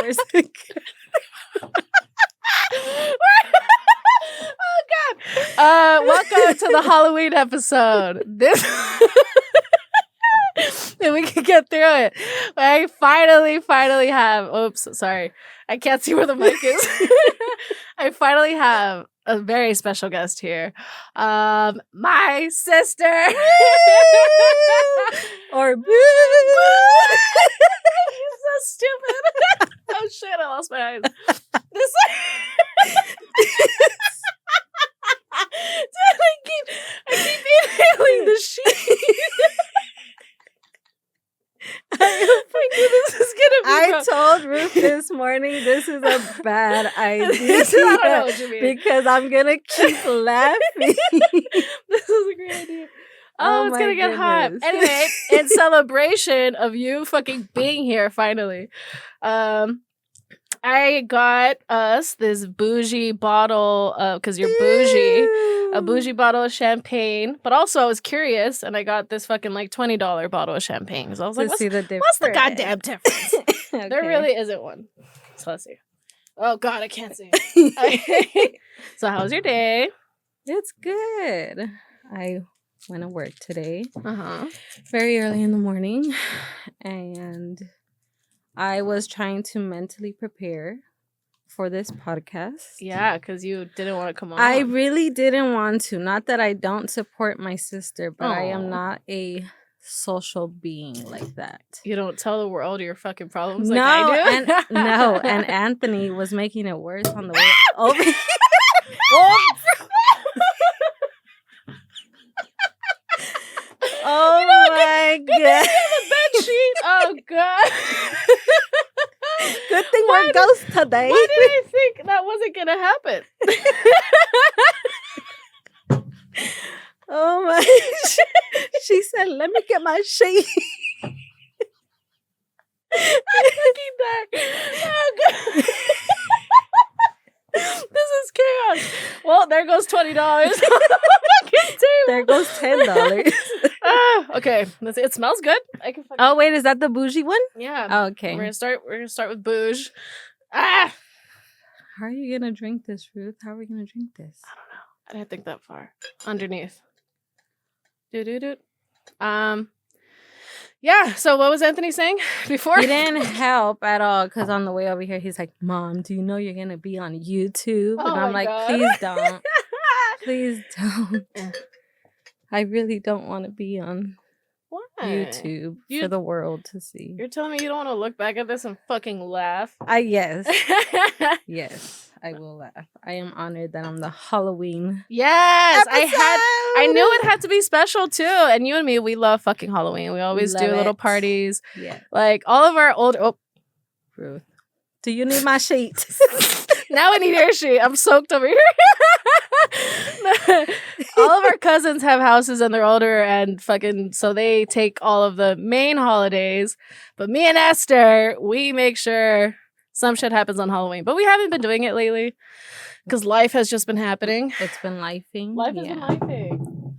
Oh God! Welcome to the Halloween episode. This, and we can get through it. I finally have. Oops, sorry, I can't see where the mic is. I finally have a very special guest here, my sister. Or You're so stupid. Oh shit! I lost my eyes. This. I keep inhaling the sheet. I knew this was gonna be. I told Ruth this morning this is a bad idea. I don't know what you mean. Because I'm gonna keep laughing. This is a great idea. Oh, it's gonna get hot. Anyway, in celebration of you fucking being here finally, I got us this bougie bottle because you're bougie. A bougie bottle of champagne. But also I was curious and I got this fucking like $20 bottle of champagne. So I was like, what's the goddamn difference? Okay. There really isn't one. So let's see. Oh God, I can't see it. Okay. So how was your day? It's good. I went to work today. Very early in the morning. And I was trying to mentally prepare for this podcast. Yeah, because you didn't want to come on. I really didn't want to. Not that I don't support my sister, but I am not a social being like that. You don't tell the world your fucking problems like I do? And Anthony was making it worse on the way over. Oh my God. You have a bed sheet. Oh God. Good thing we're ghosts today. Why did I think that wasn't going to happen? Oh my. She said, let me get my sheet. I'm fucking dying. Oh God. This is chaos. Well, there goes $20. There goes $10. Okay, it smells good. Oh wait, is that the bougie one? Yeah. Oh, okay. We're gonna start with bouge. How are you gonna drink this, Ruth? How are we gonna drink this? I don't know. I didn't think that far. Underneath. Do. Yeah, so what was Anthony saying before? He didn't help at all because on the way over here, he's like, Mom, do you know you're going to be on YouTube? Oh, and I'm like, God. Please don't. Please don't. I really don't want to be on YouTube for the world to see. You're telling me you don't want to look back at this and fucking laugh? Yes. Yes, I will laugh. I am honored that I'm the Halloween. Yes, I knew it had to be special too. And you and me, we love fucking Halloween. We always do little parties. Yeah. Like all of our old Ruth. Do you need my sheet? Now I need your sheet. I'm soaked over here. All of our cousins have houses and they're older and fucking so they take all of the main holidays. But me and Esther, we make sure some shit happens on Halloween. But we haven't been doing it lately because life has just been happening. It's been lifing. Life has been lifing.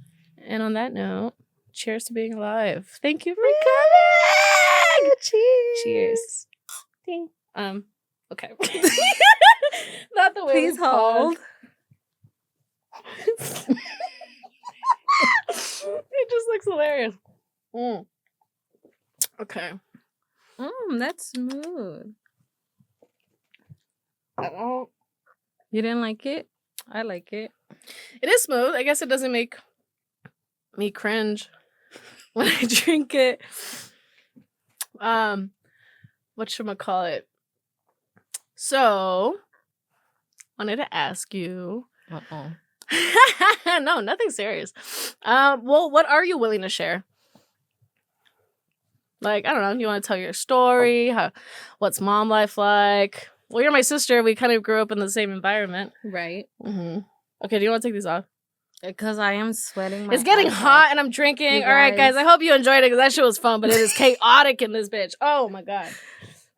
And on that note, cheers to being alive. Thank you for coming. Cheers. Cheers. Ding. Okay. Not the way. Please hold. It just looks hilarious. Okay. That's smooth. You didn't like it? I like it. It is smooth. I guess it doesn't make me cringe when I drink it. Whatchamacallit? So, wanted to ask you. No, nothing serious. Well, what are you willing to share? Like, I don't know. You want to tell your story? What's mom life like? Well, you're my sister. We kind of grew up in the same environment. Right. Mm-hmm. Okay, do you want to take these off? Because I am sweating. It's getting hot and I'm drinking. All right, guys. I hope you enjoyed it because that shit was fun, but it is chaotic in this bitch. Oh, my God.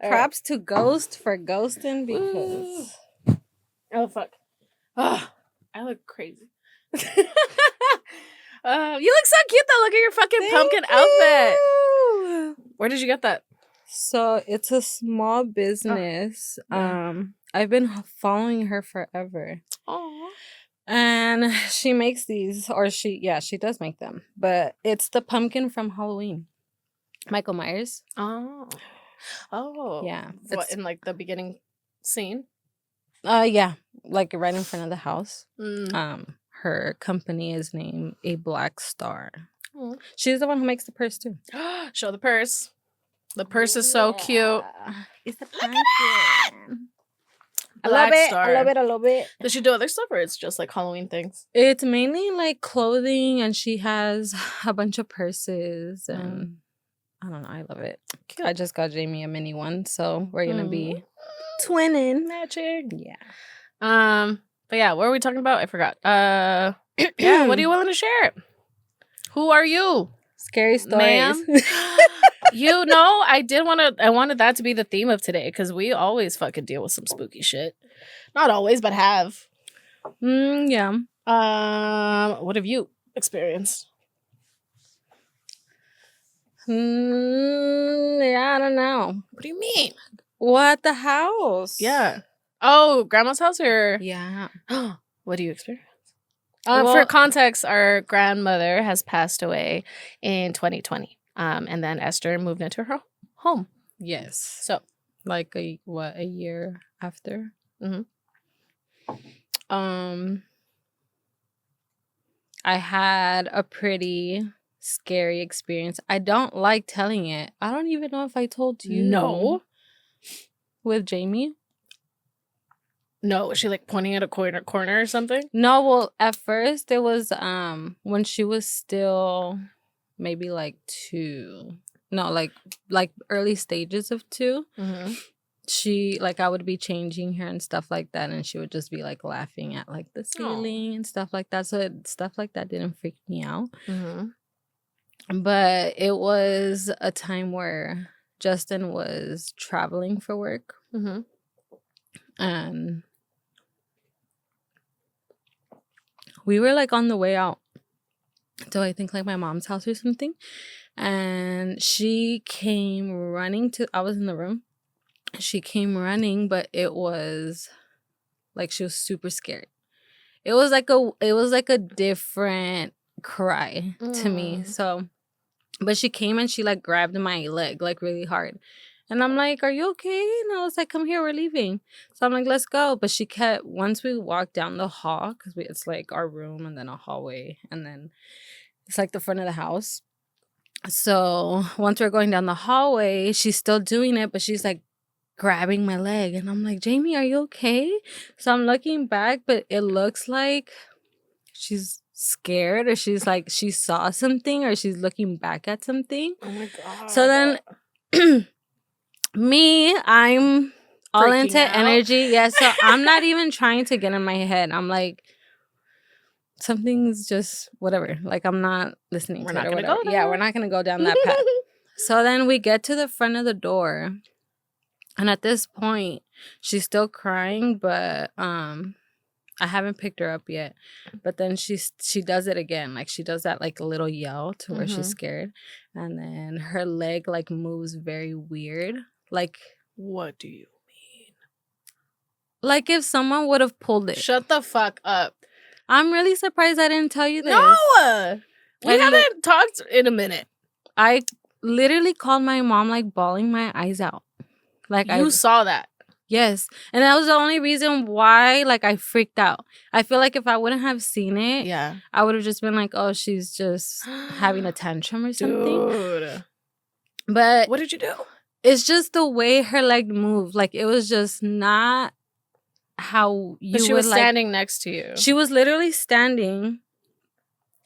Props to Ghost for ghosting because... Oh, fuck. Oh, I look crazy. You look so cute, though. Look at your fucking pumpkin outfit. Where did you get that? So it's a small business. I've been following her forever. Oh. And she makes these, or she does make them. But it's the pumpkin from Halloween. Michael Myers. Oh. Yeah. What, in like the beginning scene? Yeah. Like right in front of the house. Mm. Her company is named A Black Star. Mm. She's the one who makes the purse too. Show the purse. The purse is so cute. It's the pumpkin. Black Star. I love it. Does she do other stuff, or it's just like Halloween things? It's mainly like clothing, and she has a bunch of purses, and I don't know. I love it. Cute. I just got Jamie a mini one, so we're gonna be twinning, matching. Yeah. But yeah, what are we talking about? I forgot. Yeah. What are you willing to share? Who are you? Scary stories. Ma'am? You know, I wanted that to be the theme of today, because we always fucking deal with some spooky shit. Not always, but have. Yeah. What have you experienced? Yeah, I don't know. What do you mean? What, the house? Yeah. Oh, grandma's house, or? Yeah. What do you experience? For context, our grandmother has passed away in 2020. And then Esther moved into her home. Yes. So, like a year after? Mm-hmm. I had a pretty scary experience. I don't like telling it. I don't even know if I told you. No. With Jamie? No, was she like pointing at a corner or something? No, well, at first it was when she was still maybe like 2. No, like early stages of 2. Mm-hmm. She, like, I would be changing her and stuff like that, and she would just be like laughing at like the ceiling and stuff like that. So stuff like that didn't freak me out. Mm-hmm. But it was a time where Justin was traveling for work. Mm-hmm. And we were like on the way out to, I think, like my mom's house or something. And she came running I was in the room. She came running, but it was like she was super scared. It was like a different cry to me. So, but she came and she like grabbed my leg like really hard. And I'm like, "Are you okay?" And I was like, "Come here, we're leaving." So I'm like, "Let's go." But she kept, once we walked down the hall, because it's like our room and then a hallway, and then it's like the front of the house. So once we're going down the hallway, she's still doing it, but she's like grabbing my leg. And I'm like, "Jamie, are you okay?" So I'm looking back, but it looks like she's scared, or she's like, she saw something, or she's looking back at something. Oh my God. So then me, I'm all Freaking into out. energy. Yeah, so I'm not even trying to get in my head. I'm like, something's just whatever. Like, I'm not listening to it or whatever. Yeah, we're not going to go down that path. So then we get to the front of the door. And at this point, she's still crying, but I haven't picked her up yet. But then she does it again. Like, she does that like little yell to where she's scared. And then her leg like moves very weird. Like, what do you mean? Like if someone would have pulled it. Shut the fuck up. I'm really surprised I didn't tell you this. No! We haven't talked in a minute. I literally called my mom like bawling my eyes out. Like, you saw that. Yes. And that was the only reason why, like, I freaked out. I feel like if I wouldn't have seen it, yeah, I would have just been like, oh, she's just having a tantrum or something. Dude. But what did you do? It's just the way her leg moved. Like, it was just not how you but she was standing next to you. She was literally standing,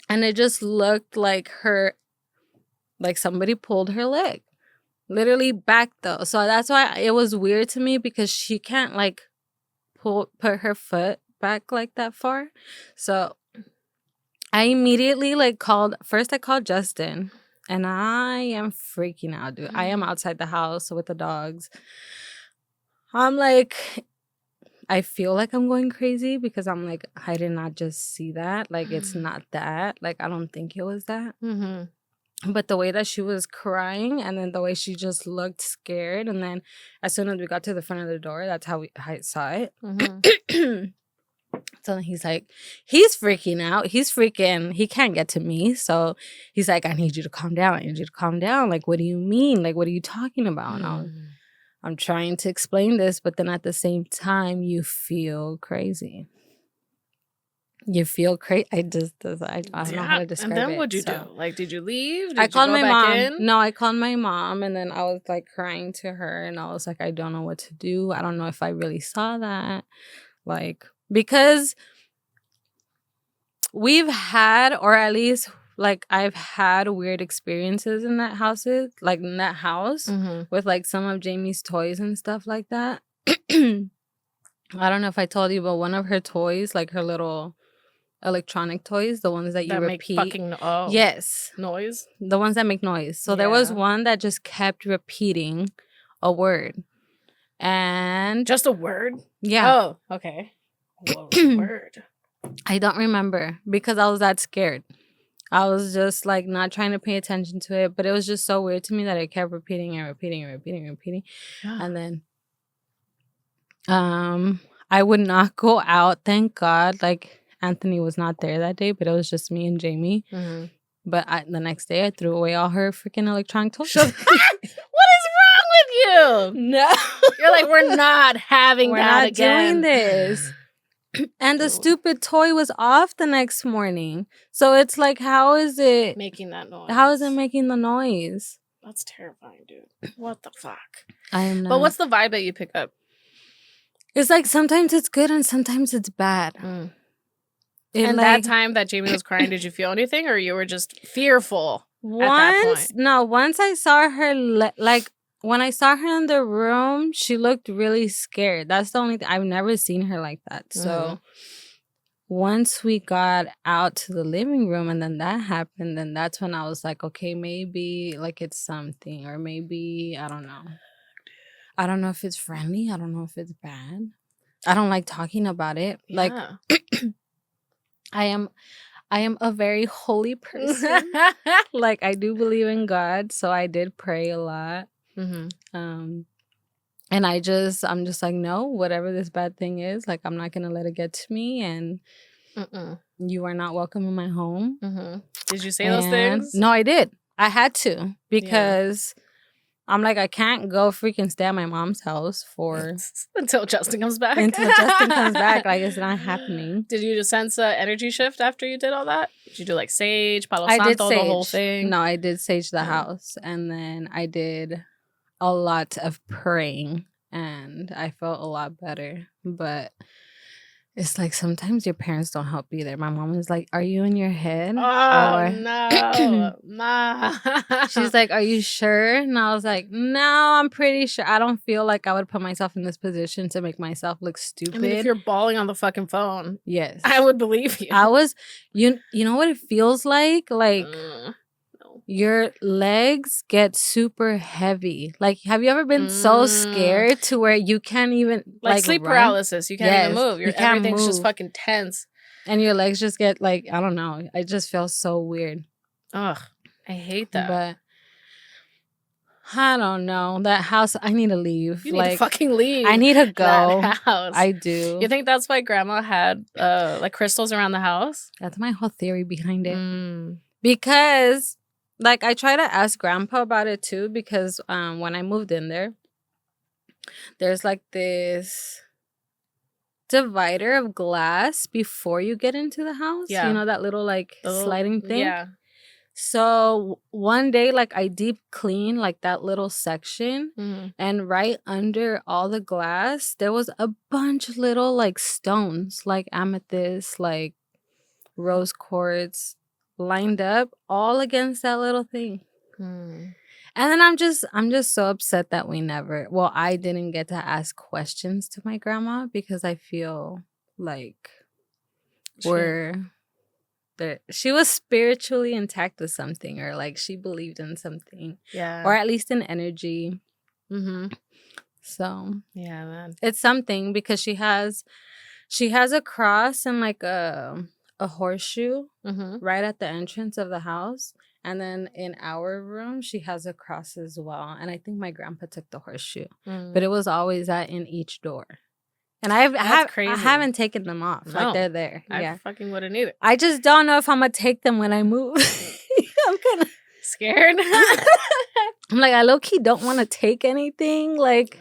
and it just looked like like somebody pulled her leg. Literally back though. So that's why it was weird to me, because she can't like put her foot back like that far. So I immediately like called Justin, and I am freaking out, dude. I am outside the house with the dogs. I'm like, I feel like I'm going crazy, because I'm like, I did not just see that. Like, it's not that. Like, I don't think it was that. Mm-hmm. But the way that she was crying, and then the way she just looked scared, and then as soon as we got to the front of the door, that's how I saw it. Mm-hmm. So he's like, he's freaking out. He can't get to me. So he's like, I need you to calm down. I need you to calm down. Like, what do you mean? Like, what are you talking about? And I'm trying to explain this, but then at the same time, you feel crazy. You feel crazy. I don't know how to describe it. And then what'd you do? Like, did you leave? Did I called you go my back mom. in? No, I called my mom, and then I was like crying to her, and I was like, I don't know what to do. I don't know if I really saw that. Like, because we've had, or at least like I've had weird experiences in that house, with like some of Jamie's toys and stuff like that. I don't know if I told you, but one of her toys, like her little electronic toys, the ones that you repeat. Make fucking yes, noise. The ones that make noise. So there was one that just kept repeating a word, and just a word. Yeah. Oh, okay. What was the word? I don't remember because I was that scared. I was just like not trying to pay attention to it, but it was just so weird to me that it kept repeating and repeating and repeating and repeating. Yeah. And then I would not go out, thank God. Like Anthony was not there that day, but it was just me and Jamie. Mm-hmm. But the next day I threw away all her freaking electronic toys. What is wrong with you? No. You're like, we're not having we're that not again. Doing this. And the stupid toy was off the next morning. So it's like, how is it making that noise? How is it making the noise? That's terrifying, dude. What the fuck? I am not. But what's the vibe that you pick up? It's like sometimes it's good and sometimes it's bad. And that time that Jamie was crying, did you feel anything, or you were just fearful at that point? No, once I saw her, when I saw her in the room, she looked really scared. That's the only thing. I've never seen her like that. So once we got out to the living room and then that happened, then that's when I was like, okay, maybe like it's something, or maybe, I don't know. I don't know if it's friendly. I don't know if it's bad. I don't like talking about it. Yeah. Like, I am a very holy person. Like, I do believe in God, so I did pray a lot. Mm-hmm. And I'm just like, no, whatever this bad thing is, like, I'm not gonna let it get to me, and you are not welcome in my home. Mm-hmm. Did you say those things? No, I did. I had to, because I'm like, I can't go freaking stay at my mom's house for until Justin comes back. Like, it's not happening. Did you just sense an energy shift after you did all that? Did you do like sage, Palo Santo, the whole thing? No, I did sage the house, and then I did a lot of praying, and I felt a lot better. But it's like sometimes your parents don't help either. My mom was like, "Are you in your head?" Oh, no, Ma. She's like, "Are you sure?" And I was like, "No, I'm pretty sure. I don't feel like I would put myself in this position to make myself look stupid." I mean, if you're bawling on the fucking phone, yes, I would believe you. I was, you know what it feels like? Like, your legs get super heavy. Like, have you ever been so scared to where you can't even like sleep paralysis? You can't even move. Everything's just fucking tense, and your legs just get like, I don't know. It just feels so weird. Ugh, I hate that. But I don't know, that house. I need to leave. You need to fucking leave. I need to go. That house. I do. You think that's why Grandma had like crystals around the house? That's my whole theory behind it. Because, like, I try to ask Grandpa about it too, because when I moved in there, there's like this divider of glass before you get into the house. Yeah. You know, that little like sliding thing? Yeah. So one day, like, I deep cleaned like that little section, and right under all the glass, there was a bunch of little like stones, like amethyst, like rose quartz, lined up all against that little thing. And then I'm just so upset that I didn't get to ask questions to my grandma, because I feel like she was spiritually intact with something, or like she believed in something, or at least in energy. So yeah, man, it's something, because she has a cross and like a horseshoe right at the entrance of the house, And then in our room, she has a cross as well. And I think my grandpa took the horseshoe. But it was always in each door. And I haven't taken them off. No, like, they're there. I fucking wouldn't either. I just don't know if I'm going to take them when I move. I'm kind of scared. I'm like, I low-key don't want to take anything. Like,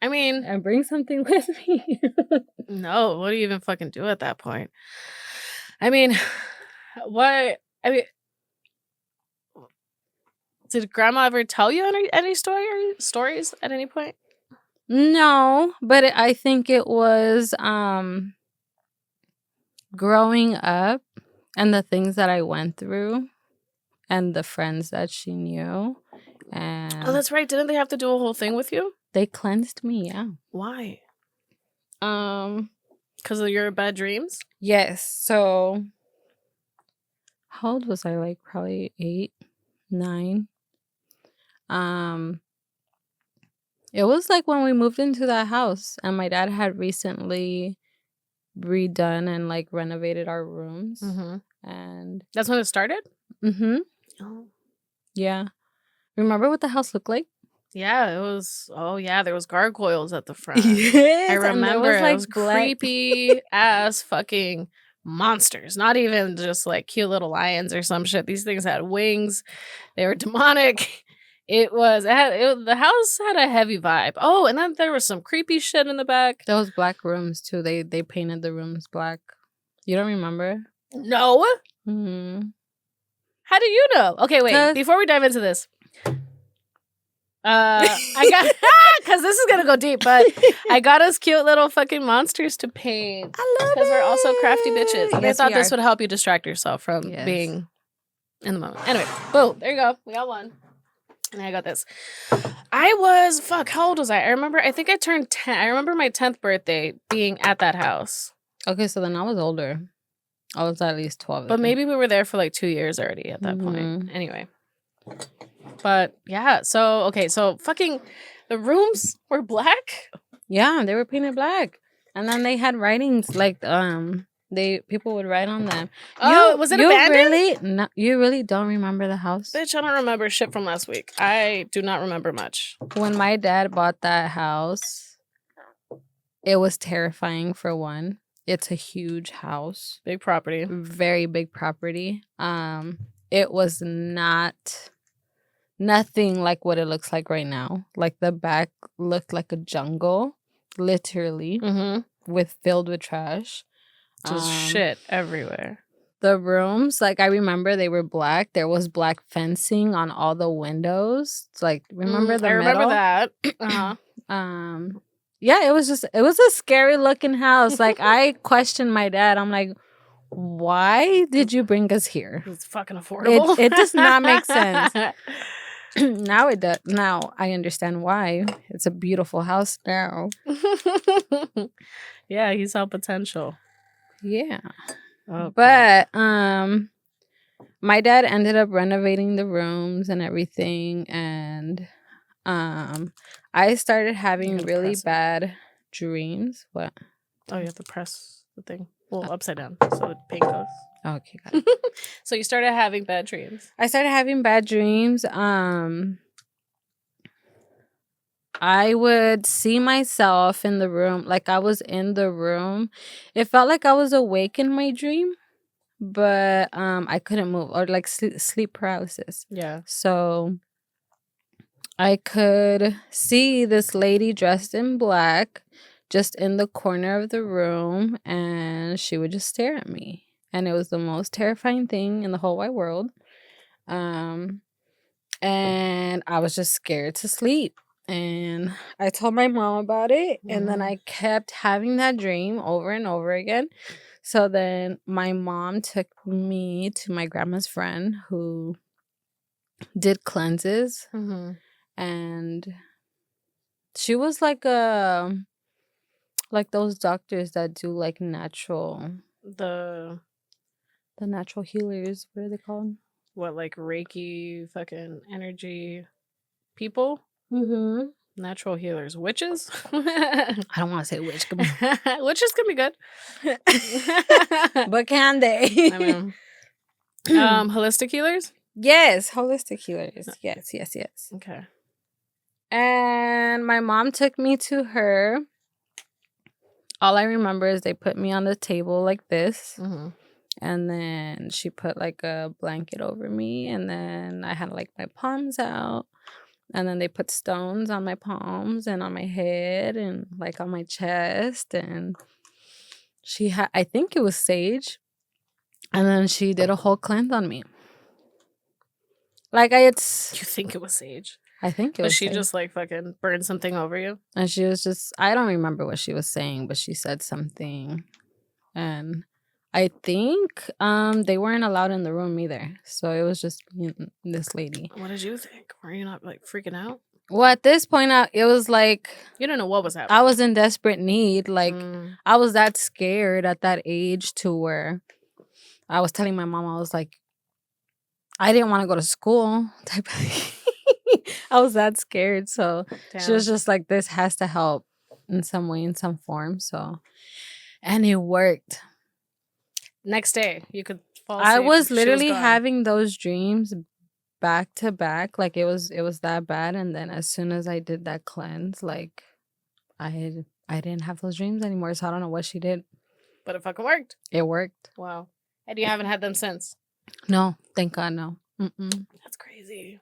I mean, and bring something with me. No, what do you even fucking do at that point? I mean, did grandma ever tell you any stories at any point? No, but I think it was growing up and the things that I went through and the friends that she knew. And oh, that's right. Didn't they have to do a whole thing with you? They cleansed me, yeah. Why? Because of your bad dreams? Yes. So how old was I? Like probably 8, 9. It was like when we moved into that house and my dad had recently redone and like renovated our rooms. Mm-hmm. And that's when it started? Mm-hmm. Oh. Yeah. Remember what the house looked like? Yeah, it was. Oh, yeah, there was gargoyles at the front. Yes, I remember was, like, it was creepy ass fucking monsters. Not even just like cute little lions or some shit. These things had wings. They were demonic. The house had a heavy vibe. Oh, and then there was some creepy shit in the back. Those black rooms too. They painted the rooms black. You don't remember? No. Mm-hmm. How do you know? Okay, wait. Before we dive into this, I got because this is gonna go deep, but I got us cute little fucking monsters to paint. I love it because we're also crafty bitches. And yes, I thought this would help you distract yourself from being in the moment. Anyway, boom, there you go. We got one. And I got this. How old was I? I think I turned 10. I remember my 10th birthday being at that house. Okay, so then I was older. I was at least 12. But maybe we were there for like 2 years already at that point. Anyway. But yeah, so fucking the rooms were black? Yeah, they were painted black. And then they had writings like people would write on them. Was it abandoned? You really don't remember the house? Bitch, I don't remember shit from last week. I do not remember much. When my dad bought that house, it was terrifying for one. It's a huge house. Big property. Very big property. It was nothing like what it looks like right now. Like the back looked like a jungle, literally, filled with trash. Just shit everywhere. The rooms, like I remember they were black. There was black fencing on all the windows. It's like, remember the metal? I remember that. Uh-huh. Yeah, it was a scary looking house. Like I questioned my dad. I'm like, why did you bring us here? It's fucking affordable. It does not make sense. Now it does. Now I understand why. It's a beautiful house now. Yeah, he saw potential. Yeah. Okay. But my dad ended up renovating the rooms and everything, and I started having really bad dreams. What? Oh, you have to press the thing. Well, upside down so the paint goes. Okay, got it. So you started having bad dreams. I started having bad dreams. I would see myself in the room, like I was in the room. It felt like I was awake in my dream, but I couldn't move, or like sleep paralysis. Yeah. So I could see this lady dressed in black just in the corner of the room, and she would just stare at me. And it was the most terrifying thing in the whole wide world. And I was just scared to sleep. And I told my mom about it, and then I kept having that dream over and over again. So then my mom took me to my grandma's friend who did cleanses. And she was like those doctors that do like natural, the natural healers. What are they called? What, like Reiki fucking energy people? Natural healers. Witches? I don't want to say witch. Witches can be good. But can they? I mean, holistic healers? Yes, holistic healers. Yes. Okay. And my mom took me to her. All I remember is they put me on the table like this. Mm-hmm. And then she put like a blanket over me. And then I had like my palms out. And then they put stones on my palms and on my head and like on my chest. And she had, I think it was sage. And then she did a whole cleanse on me. Like You think it was sage? I think it was was she sage. just like fucking burned something over you? And she was just, I don't remember what she was saying, but she said something. And I think they weren't allowed in the room either. So it was just this lady. What did you think? Were you not like freaking out? Well, at this point, it was like... You didn't know what was happening. I was in desperate need. Like, I was that scared at that age to where I was telling my mom, I was like, I didn't want to go to school. Type of I was that scared. So she was just like, this has to help in some way, in some form. So, and it worked. Next day, you could fall asleep. I was literally having those dreams back to back. Like, it was that bad. And then as soon as I did that cleanse, like, I didn't have those dreams anymore. So I don't know what she did. But it fucking worked. It worked. Wow. And you haven't had them since? No. Thank God, no. That's crazy.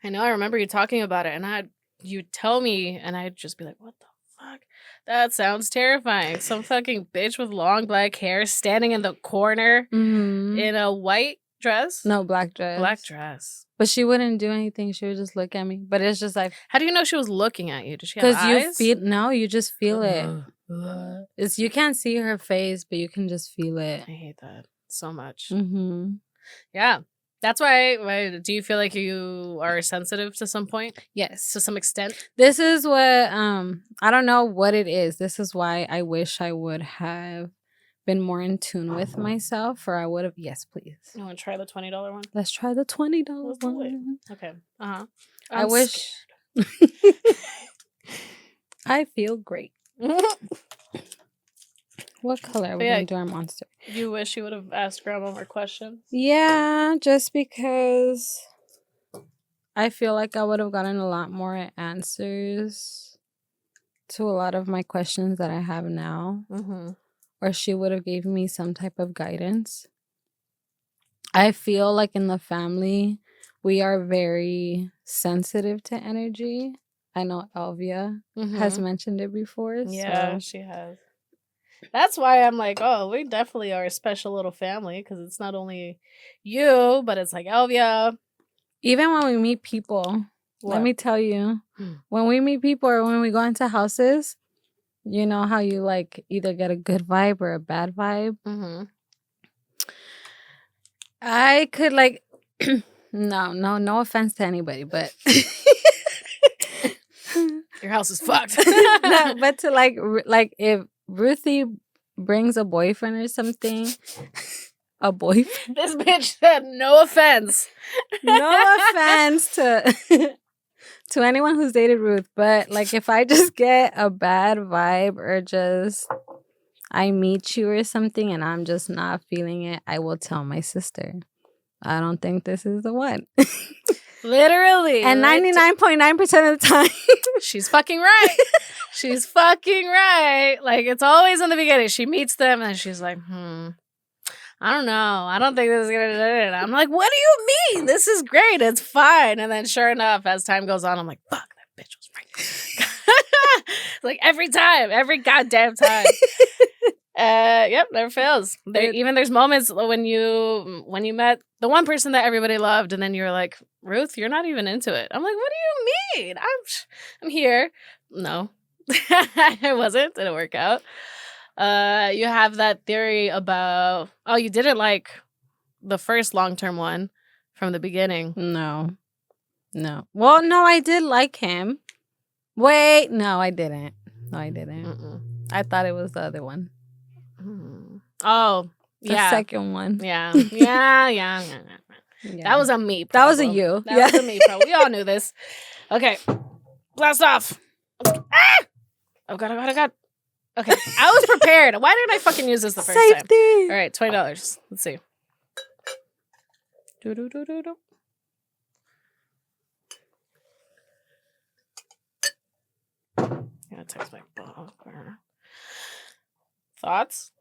I know. I remember you talking about it. And you'd tell me, and I'd just be like, what the fuck? That sounds terrifying. Some fucking bitch with long black hair standing in the corner in a white dress? No, black dress. Black dress. But she wouldn't do anything. She would just look at me. But it's just like... How do you know she was looking at you? Did she have eyes? You just feel it. You can't see her face, but you can just feel it. I hate that so much. Yeah. That's why do you feel like you are sensitive to some point? Yes. To some extent? This is what, I don't know what it is. This is why I wish I would have been more in tune with myself, or I would have, yes, please. You want to try the $20 one? Let's try the $20 one. Okay. Uh-huh. I wish. I feel great. What color are we going to do our monster? You wish you would have asked Grandma more questions? Yeah, just because I feel like I would have gotten a lot more answers to a lot of my questions that I have now. Or she would have given me some type of guidance. I feel like in the family, we are very sensitive to energy. I know Elvia has mentioned it before. Yeah, she has. That's why I'm like, oh, we definitely are a special little family, because it's not only you, but it's like Elvia. Even when we meet people, let me tell you, when we meet people or when we go into houses, you know how you like either get a good vibe or a bad vibe? I could like, no offense to anybody, but... Your house is fucked. No, but to like if Ruthie brings a boyfriend or something, a boyfriend. This bitch said no offense. No offense to anyone who's dated Ruth, but like if I just get a bad vibe or just I meet you or something and I'm just not feeling it, I will tell my sister. I don't think this is the one. Literally. And 99.9% of the time. She's fucking right. She's fucking right. Like, it's always in the beginning. She meets them and she's like, I don't know. I don't think this is going to... I'm like, what do you mean? This is great. It's fine. And then sure enough, as time goes on, I'm like, fuck, that bitch was right. Like, every time. Every goddamn time. Yep, never fails. Even there's moments when you met the one person that everybody loved, and then you're like, Ruth, you're not even into it. I'm like, what do you mean? I'm here. No, I wasn't. Didn't work out. You have that theory about you didn't like the first long-term one from the beginning. No. Well, no, I did like him. Wait, no, I didn't. I thought it was the other one. Oh, the second one. Yeah. That was a me problem. That was a you. That was a me problem. We all knew this. Okay. Blast off. Oh, God. Okay. I was prepared. Why didn't I fucking use this the first time? All right, $20. Let's see. gonna text my book. Thoughts?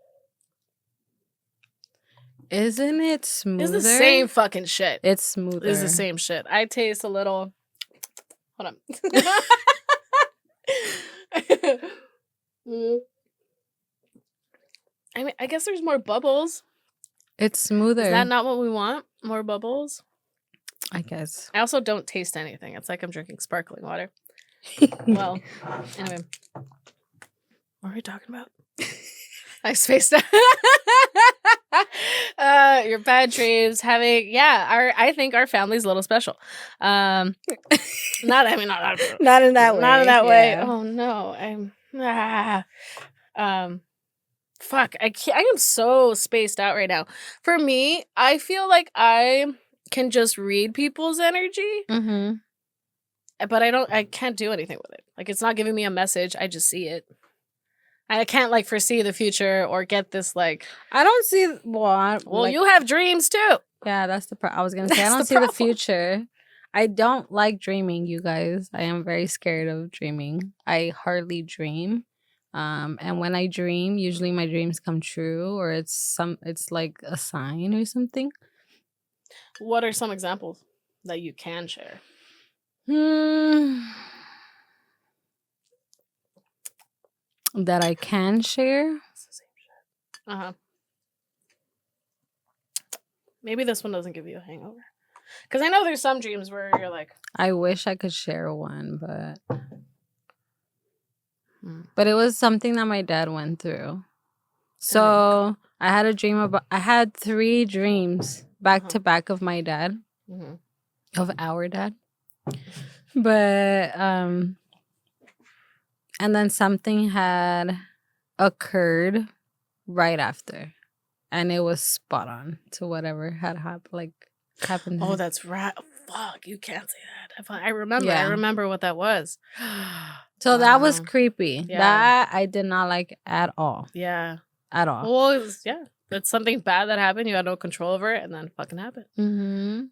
Isn't it smoother? It's the same fucking shit. It's smoother. It's the same shit. I taste a little. Hold on. I mean, I guess there's more bubbles. It's smoother. Is that not what we want? More bubbles? I guess. I also don't taste anything. It's like I'm drinking sparkling water. Well, anyway. What are we talking about? I spaced out. Your bad dreams, having I think our family's a little special. Not in that way. Not in that way. Oh no, fuck. I am so spaced out right now. For me, I feel like I can just read people's energy, but I can't do anything with it. Like, it's not giving me a message. I just see it. I can't like foresee the future or get this like. I don't see. Well, like, you have dreams too. Yeah, that's the I was gonna say I don't see the future. I don't like dreaming, you guys. I am very scared of dreaming. I hardly dream. And when I dream, usually my dreams come true, or it's like a sign or something. What are some examples that you can share? That I can share? It's the same shit. Uh-huh. Maybe this one doesn't give you a hangover. Because I know there's some dreams where you're like... I wish I could share one, but it was something that my dad went through. So I had a dream about... I had 3 dreams back to back of my dad. Of our dad. But... and then something had occurred right after. And it was spot on to whatever had happened. Oh, that's right. Fuck, you can't say that. I remember. Yeah. I remember what that was. So that was creepy. Yeah. That I did not like at all. Yeah. At all. Well, it's something bad that happened. You had no control over it, and then it fucking happened.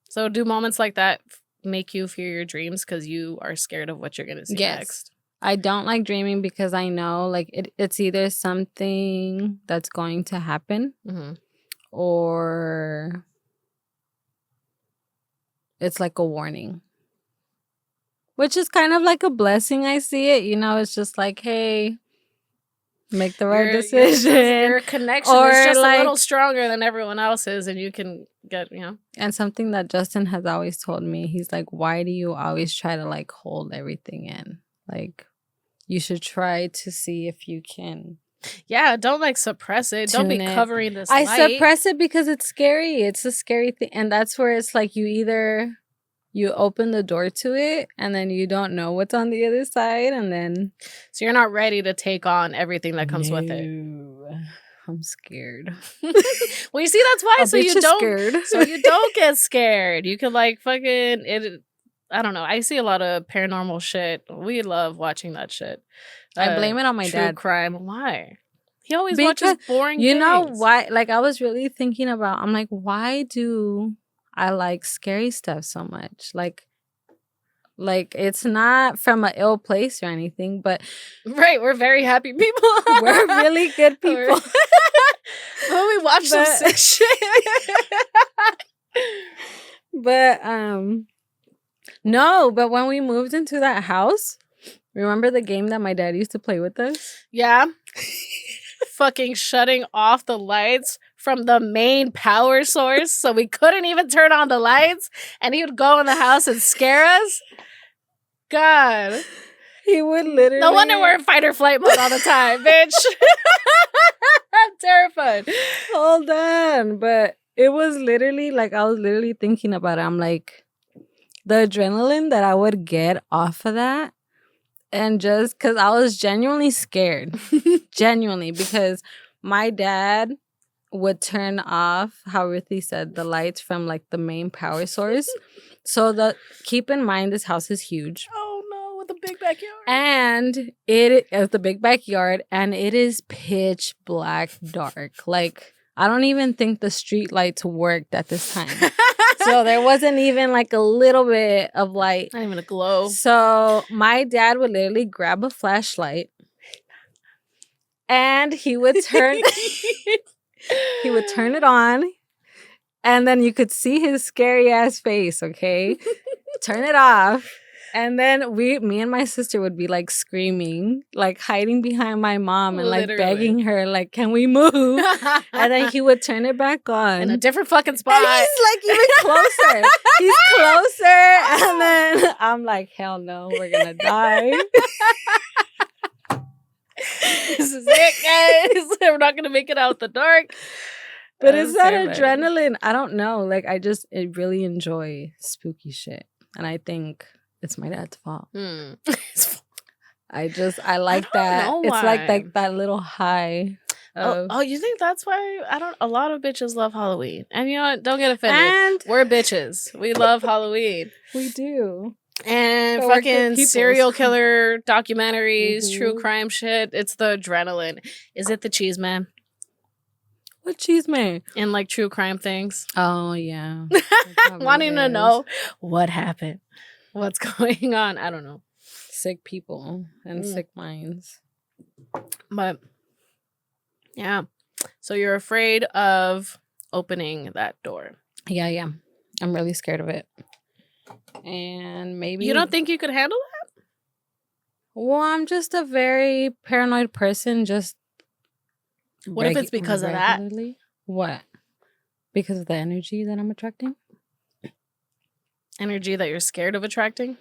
So do moments like that make you fear your dreams because you are scared of what you're going to see next? I don't like dreaming because I know like it's either something that's going to happen or it's like a warning. Which is kind of like a blessing. I see it. You know, it's just like, hey, make the right decision. Your connection is just like, a little stronger than everyone else's, and you can get, And something that Justin has always told me, he's like, why do you always try to like hold everything in? Like, you should try to see if you can. Yeah, don't like suppress it. Don't be covering this light. I suppress it because it's scary. It's a scary thing. And that's where it's like you open the door to it and then you don't know what's on the other side. And then. So you're not ready to take on everything that comes with it. I'm scared. Well, you see, that's why. So you don't get scared. You can like fucking it. I don't know. I see a lot of paranormal shit. We love watching that shit. I blame it on my dad. True crime. Why? He always watches boring things. You know why? Like, I was really thinking about, I'm like, why do I like scary stuff so much? Like it's not from an ill place or anything, but... Right, we're very happy people. We're really good people. When we watch some sick shit. But, no, but when we moved into that house, remember the game that my dad used to play with us? Yeah. Fucking shutting off the lights from the main power source so we couldn't even turn on the lights, and he would go in the house and scare us. God. He would literally... No wonder we're in fight or flight mode all the time, bitch. I'm terrified. Hold on. But it was literally like, I was literally thinking about it. I'm like, the adrenaline that I would get off of that, and just because I was genuinely scared. Genuinely, because my dad would turn off, how Ruthie said, the lights from like the main power source. So keep in mind, this house is huge. Oh no, with a big backyard. And it is the big backyard, and it is pitch black dark. Like, I don't even think the street lights worked at this time. So there wasn't even like a little bit of light. Not even a glow. So my dad would literally grab a flashlight and he would turn it on, and then you could see his scary ass face, okay? Turn it off. And then me and my sister would be like screaming, like hiding behind my mom and like begging her, like, can we move? And then he would turn it back on. In a different fucking spot. And he's like even closer. He's closer. And then I'm like, hell no, we're going to die. This is it, guys. We're not going to make it out the dark. But it's that adrenaline. I don't know. Like, I really enjoy spooky shit. And I think it's my dad's fault. I like that. It's like that little high. Oh, you think that's why? A lot of bitches love Halloween. And you know what? Don't get offended. And we're bitches. We love Halloween. We do. And but fucking serial killer documentaries, true crime shit. It's the adrenaline. Is it the cheese man? What cheese man? And like true crime things. Oh, yeah. Wanting to know what happened. What's going on? I don't know. Sick people and sick minds. But yeah. So you're afraid of opening that door. Yeah. I'm really scared of it. And maybe... You don't think you could handle that? Well, I'm just a very paranoid person. Just... What if it's because of that? What? Because of the energy that I'm attracting? Energy that you're scared of attracting?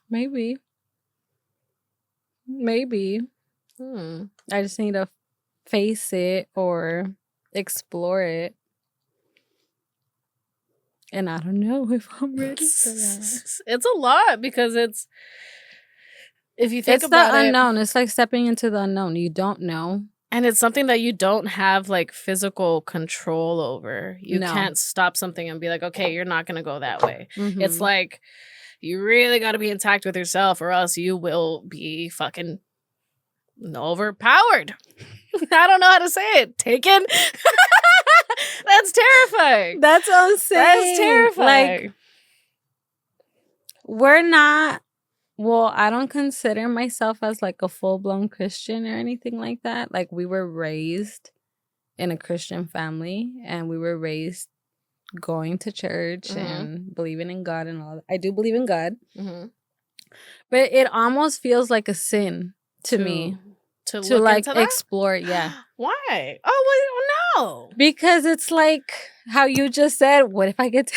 Maybe. I just need to face it or explore it. And I don't know if I'm ready for that. It's a lot because it's... If you think it's about the unknown. It's like stepping into the unknown. You don't know. And it's something that you don't have like physical control over. You can't stop something and be like, okay, you're not going to go that way. Mm-hmm. It's like, you really got to be intact with yourself or else you will be fucking overpowered. I don't know how to say it. Taken? That's terrifying. That's what I'm saying. That's terrifying. Like, we're not... Well, I don't consider myself as like a full-blown Christian or anything like that. Like, we were raised in a Christian family and we were raised going to church and believing in God and all that. I do believe in God. Mm-hmm. But it almost feels like a sin to me to like explore it. Yeah. Why? Oh, well, no. Because it's like how you just said, what if I get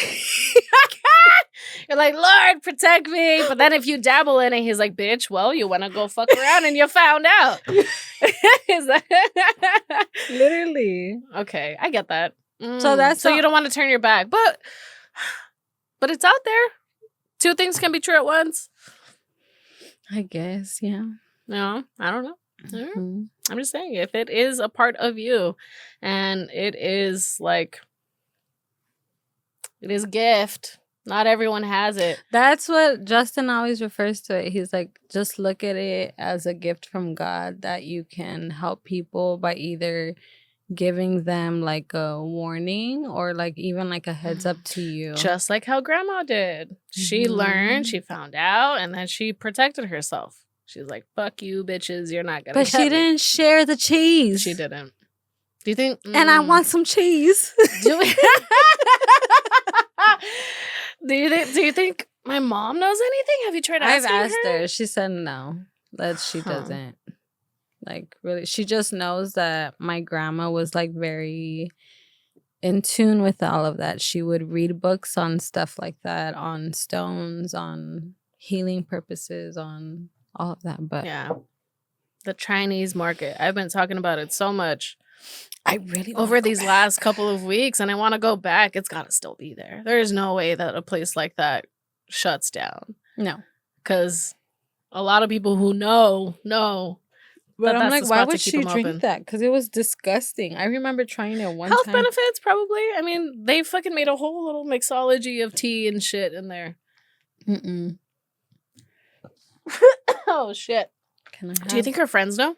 You're like, Lord, protect me. But then if you dabble in it, he's like, bitch, well, you want to go fuck around and you found out. Is that... Literally. Okay, I get that. So you don't want to turn your back. But it's out there. Two things can be true at once. I guess, yeah. No, I don't know. Mm-hmm. I'm just saying, if it is a part of you and it is like, it is a gift. Not everyone has it. That's what Justin always refers to it. He's like, just look at it as a gift from God that you can help people by either giving them like a warning or like even like a heads up to you. Just like how grandma did. She learned, she found out, and then she protected herself. She's like, fuck you, bitches. You're not going to But she didn't share the cheese. She didn't. Do you think? And I want some cheese. Do you think my mom knows anything? Have you tried asking her? I've asked her. She said no, that she doesn't. Like, really, she just knows that my grandma was like very in tune with all of that. She would read books on stuff like that, on stones, on healing purposes, on all of that. But yeah, the Chinese market. I've been talking about it so much. I really over these last couple of weeks, and I want to go back. It's got to still be there. There is no way that a place like that shuts down. No, because a lot of people who know. But I'm like, why would she drink that? Because it was disgusting. I remember trying it one time. Health benefits, probably. I mean, they fucking made a whole little mixology of tea and shit in there. Oh shit! Do you think her friends know?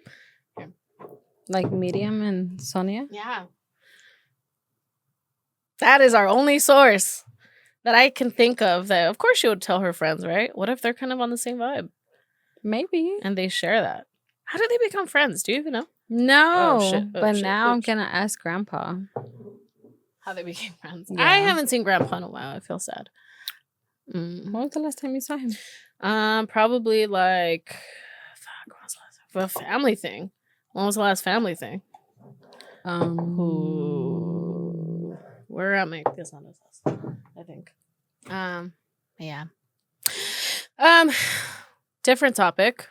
Like Miriam and Sonia? Yeah. That is our only source that I can think of. That, of course, she would tell her friends, right? What if they're kind of on the same vibe? Maybe. And they share that. How did they become friends? Do you even know? No. Oh, shit. But now I'm going to ask Grandpa. How they became friends. Yeah. I haven't seen Grandpa in a while. I feel sad. When was the last time you saw him? Probably like... Fuck, when was the last... A family thing. When was the last family thing? We're at my house, I think. Yeah. Different topic.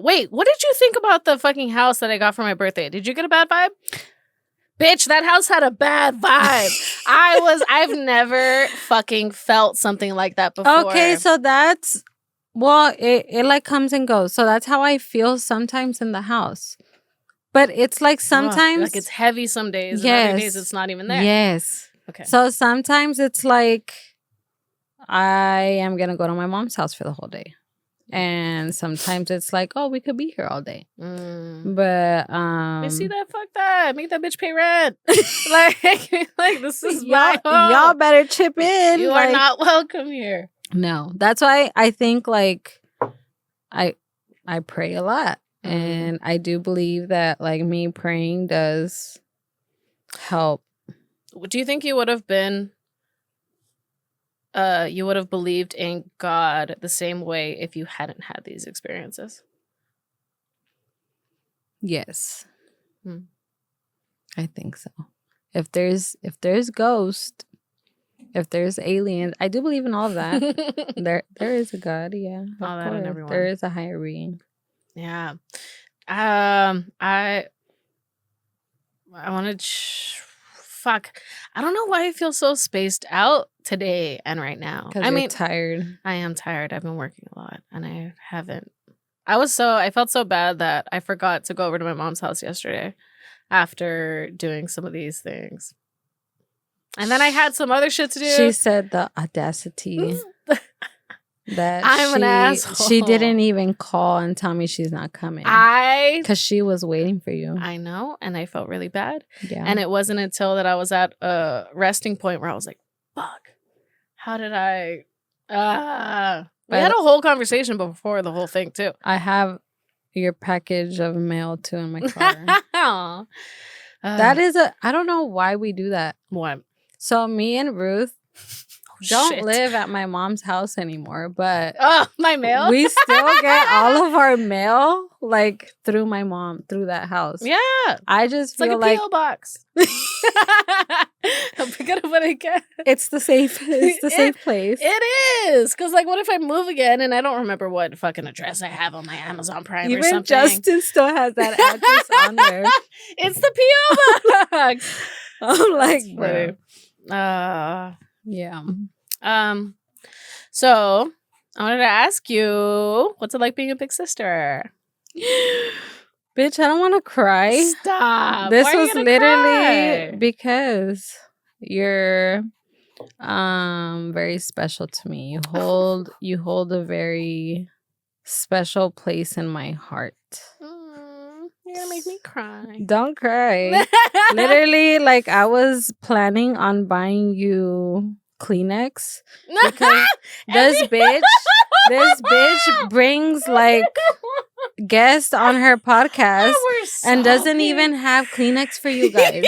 Wait, what did you think about the fucking house that I got for my birthday? Did you get a bad vibe? Bitch, that house had a bad vibe. I've never fucking felt something like that before. Okay, so that's, well, it like comes and goes. So that's how I feel sometimes in the house. But it's like sometimes... like it's heavy some days, yes, and other days it's not even there. Yes. Okay. So sometimes it's like I am going to go to my mom's house for the whole day. And sometimes it's like, oh, we could be here all day. But I see that. Fuck that. Make that bitch pay rent. like this is my home. Y'all better chip in. You are not welcome here. No, that's why I think like I pray a lot, and I do believe that like me praying does help. Do you think you would have been? You would have believed in God the same way if you hadn't had these experiences? Yes. I think so. If there's ghosts, if there's aliens, I do believe in all of that. there is a God, yeah. All that and everyone. There is a higher being. Yeah. I wanted fuck. I don't know why I feel so spaced out today and right now. I mean, tired. I am tired. I've been working a lot and I haven't. I felt so bad that I forgot to go over to my mom's house yesterday after doing some of these things. And then I had some other shit to do. She said the audacity that I'm an asshole. She didn't even call and tell me she's not coming. Because she was waiting for you. I know. And I felt really bad. Yeah. And it wasn't until that I was at a resting point where I was like, fuck. How did I... We had a whole conversation before the whole thing, too. I have your package of mail, too, in my car. That is I don't know why we do that. What? So me and Ruth don't live at my mom's house anymore, but my mail? We still get all of our mail like through my mom, through that house. Yeah. I just feel like a P.O. box. I'll pick it up when I can. It's the safe place. It is. Because like what if I move again and I don't remember what fucking address I have on my Amazon Prime or something? Justin still has that address on there. It's the P.O. box. I'm like, bro. Yeah. So I wanted to ask you, what's it like being a big sister? Bitch, I don't want to cry. Stop. This was literally because you're very special to me. You hold a very special place in my heart. You're gonna make me cry. Don't cry. Literally, like I was planning on buying you Kleenex because this bitch brings like guests on her podcast and doesn't even have Kleenex for you guys.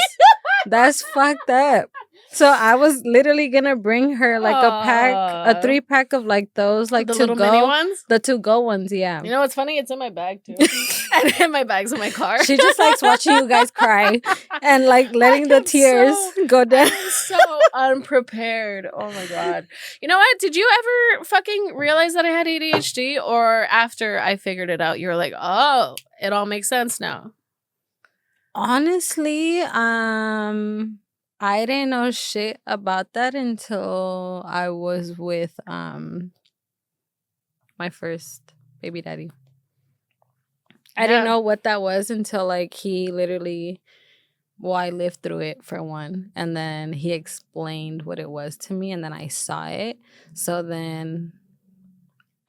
That's fucked up. So I was literally gonna bring her like a 3-pack of like those, like the to little go mini ones, the to go ones. Yeah. You know what's funny? It's in my bag too, and my bag's in my car. She just likes watching you guys cry and like letting the tears go down. I'm so unprepared. Oh my god. You know what? Did you ever fucking realize that I had ADHD, or after I figured it out, you were like, oh, it all makes sense now? Honestly, I didn't know shit about that until I was with my first baby daddy. I didn't know what that was until like he literally, I lived through it for one, and then he explained what it was to me, and then I saw it. So then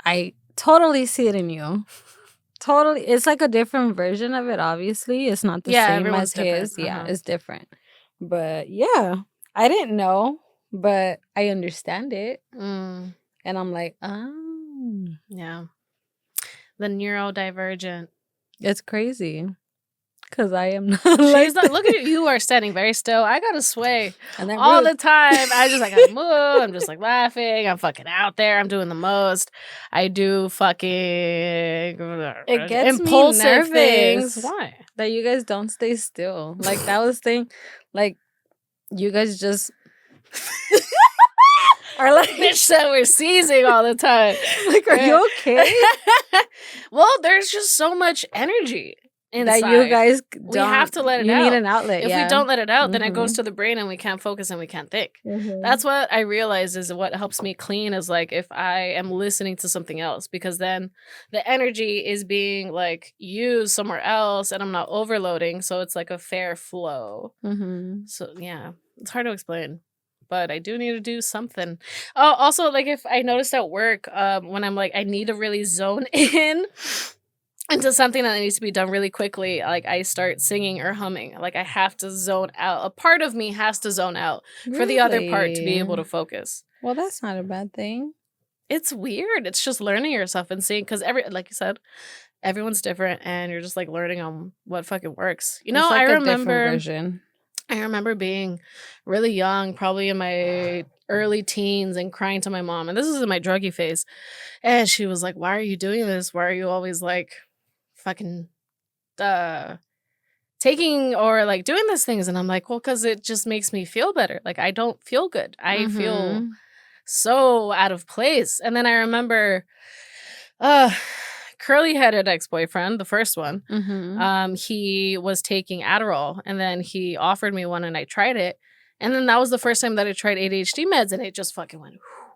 I totally see it in you. Totally. It's like a different version of it, obviously. It's not the same as his. Yeah, it's different. But yeah, I didn't know, but I understand it. Mm. And I'm like, oh. Yeah. The neurodivergent. It's crazy. Because I am not She's not. Look at you. You are standing very still. I gotta sway all the time. I gotta move. I'm just like laughing. I'm fucking out there. I'm doing the most. I do fucking it gets impulsive me nervous things. Why? That you guys don't stay still. Like that was thing. Like you guys just are like bitch said we're seizing all the time. Like, are you okay? Well, there's just so much energy. Inside. That you guys don't. We have to let it out. You need an outlet. If we don't let it out, then it goes to the brain and we can't focus and we can't think. That's what I realize is what helps me clean is like if I am listening to something else, because then the energy is being like used somewhere else and I'm not overloading. So it's like a fair flow. So yeah, it's hard to explain. But I do need to do something. Oh, also, like if I noticed at work, when I'm like, I need to really zone in into something that needs to be done really quickly, like I start singing or humming. Like I have to zone out. A part of me has to zone out for the other part to be able to focus. Well, that's not a bad thing. It's weird. It's just learning yourself and seeing, because like you said, everyone's different and you're just like learning on what fucking works. You know, like I remember being really young, probably in my early teens, and crying to my mom. And this is in my druggy phase. And she was like, why are you doing this? Why are you always like fucking taking or like doing these things? And I'm like, well, because it just makes me feel better. Like I don't feel good. I feel so out of place. And then I remember curly-headed ex-boyfriend, the first one, he was taking Adderall, and then he offered me one and I tried it. And then that was the first time that I tried ADHD meds, and it just fucking went whew.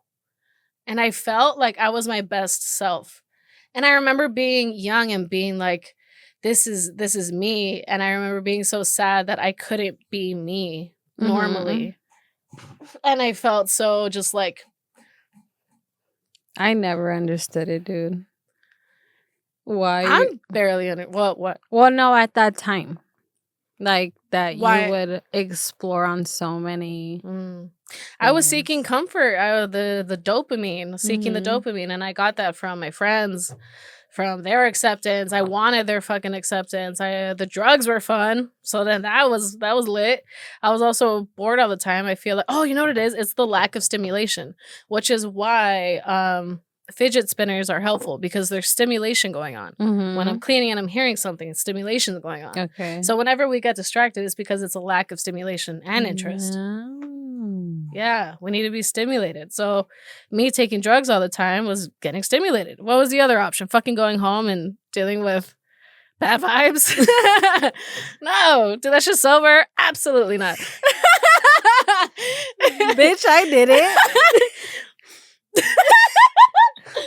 And I felt like I was my best self. And I remember being young and being like, this is me. And I remember being so sad that I couldn't be me normally. And I felt so just like, I never understood it, dude. Why? I'm barely under what? Well, no, at that time. Like that you would explore on so many I was seeking comfort, the dopamine, seeking the dopamine, and I got that from my friends, from their acceptance. I wanted their fucking acceptance. The drugs were fun, so then that was lit. I was also bored all the time. I feel like, oh, you know what it is? It's the lack of stimulation, which is why fidget spinners are helpful, because there's stimulation going on. When I'm cleaning and I'm hearing something, stimulation is going on. Okay. So whenever we get distracted, it's because it's a lack of stimulation and interest. Yeah, we need to be stimulated. So me taking drugs all the time was getting stimulated. What was the other option? Fucking going home and dealing with bad vibes? No. Did that shit sober? Absolutely not. Bitch, I did it.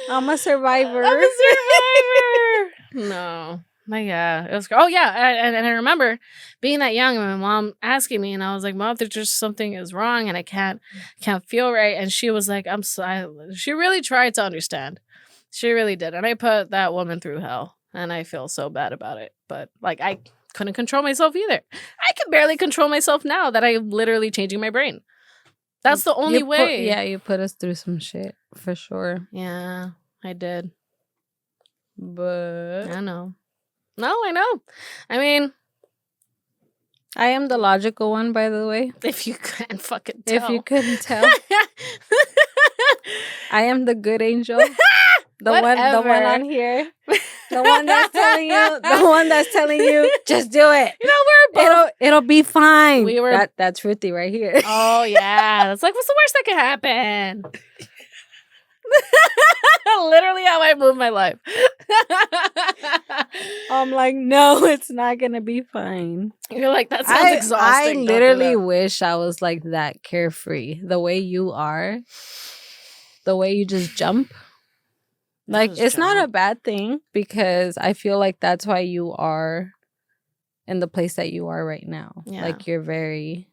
I'm a survivor. No. Yeah, it was. Oh yeah, and I remember being that young and my mom asking me, and I was like, "Mom, there's just something is wrong, and I can't feel right." And she was like, "I'm silent." She really tried to understand. She really did, and I put that woman through hell, and I feel so bad about it. But like, I couldn't control myself either. I can barely control myself now that I'm literally changing my brain. That's the only way. You put us through some shit for sure. Yeah, I did. But I know. No, I know. I mean, I am the logical one, by the way. If you couldn't fucking tell. If you couldn't tell. I am the good angel. The one on here. The one that's telling you, just do it. You know, it'll be fine. That's Ruthie right here. Oh yeah. That's like, what's the worst that could happen? Literally how I move my life. I'm like, no, it's not gonna be fine. You're like, that sounds exhausting. I literally wish I was like that carefree. The way you are. The way you just jump. Like, it's not a bad thing, because I feel like that's why you are in the place that you are right now. Yeah. Like, you're very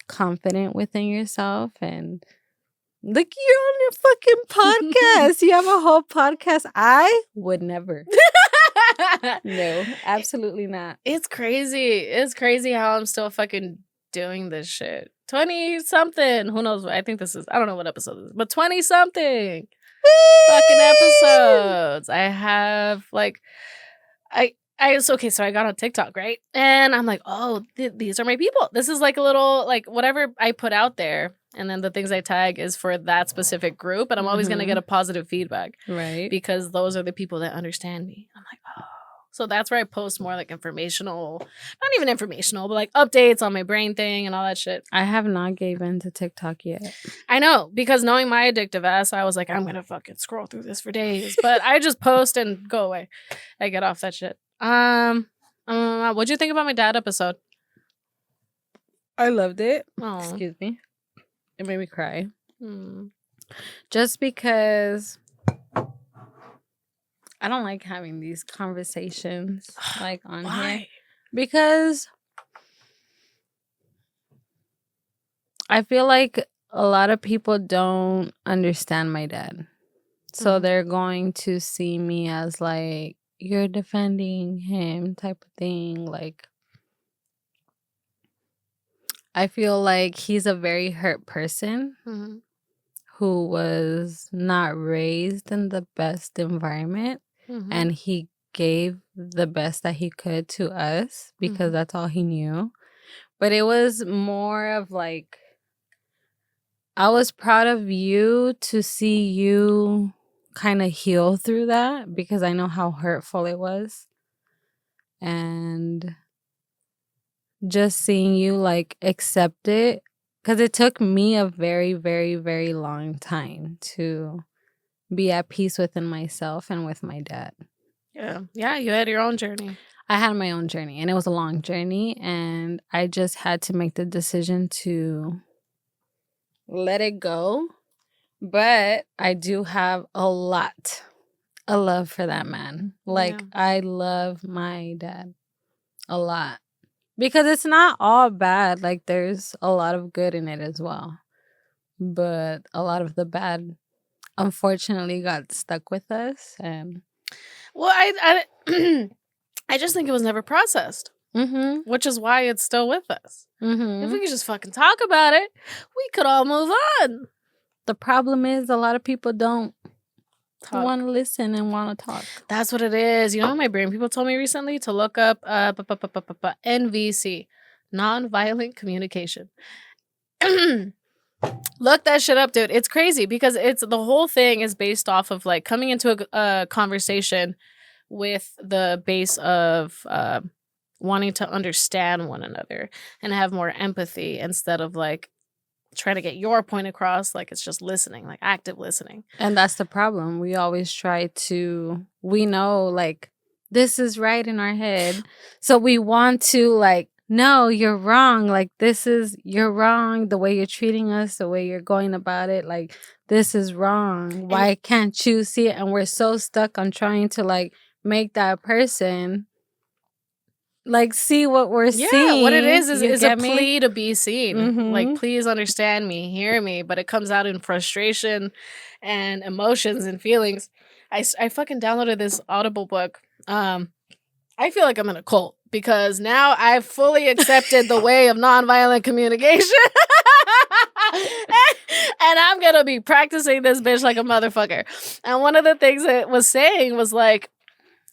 confident within yourself, and look, you're on your fucking podcast. You have a whole podcast. I would never. No, absolutely not. It's crazy. It's crazy how I'm still fucking doing this shit. 20-something. Who knows? I think this is, I don't know what episode this is, but 20-something fucking episodes. I have, like, it's okay, so I got on TikTok, right? And I'm like, oh, these are my people. This is like a little, like, whatever I put out there, and then the things I tag is for that specific group, and I'm always going to get a positive feedback. Right. Because those are the people that understand me. I'm like, oh. So that's where I post more, like, informational, not even informational, but, like, updates on my brain thing and all that shit. I have not gave in to TikTok yet. I know, because knowing my addictive ass, I was like, I'm going to fucking scroll through this for days. But I just post and go away. I get off that shit. What'd you think about my dad episode? I loved it. Oh. Excuse me. It made me cry. Hmm. Just because I don't like having these conversations like on Why? here. Because I feel like a lot of people don't understand my dad. So they're going to see me as like, you're defending him type of thing. Like, I feel like he's a very hurt person who was not raised in the best environment. And he gave the best that he could to us because that's all he knew. But it was more of like, I was proud of you to see you kind of heal through that because I know how hurtful it was. And just seeing you like accept it, because it took me a very, very, very long time to be at peace within myself and with my dad. Yeah, you had your own journey. I had my own journey, and it was a long journey, and I just had to make the decision to let it go. But I do have a lot of love for that man. Like, I love my dad a lot. Because it's not all bad. Like, there's a lot of good in it as well. But a lot of the bad, unfortunately, got stuck with us. And well, I just think it was never processed, which is why it's still with us. If we could just fucking talk about it, we could all move on. The problem is a lot of people don't want to listen and want to talk. That's what it is. You know what my brain people told me recently? To look up NVC, nonviolent communication. Look that shit up, dude. It's crazy because the whole thing is based off of like coming into a conversation with the base of wanting to understand one another and have more empathy instead of like trying to get your point across. Like it's just listening, like active listening. And that's the problem. We always try to, we know like this is right in our head. So we want to like, no, you're wrong. Like you're wrong. The way you're treating us, the way you're going about it, like this is wrong. Why can't you see it? And we're so stuck on trying to like make that person like see what we're seeing. What it is a plea to be seen. Like, please understand me, hear me. But it comes out in frustration and emotions and feelings. I fucking downloaded this Audible book. I feel like I'm in a cult because now I've fully accepted the way of nonviolent communication. And I'm gonna be practicing this bitch like a motherfucker. And one of the things it was saying was like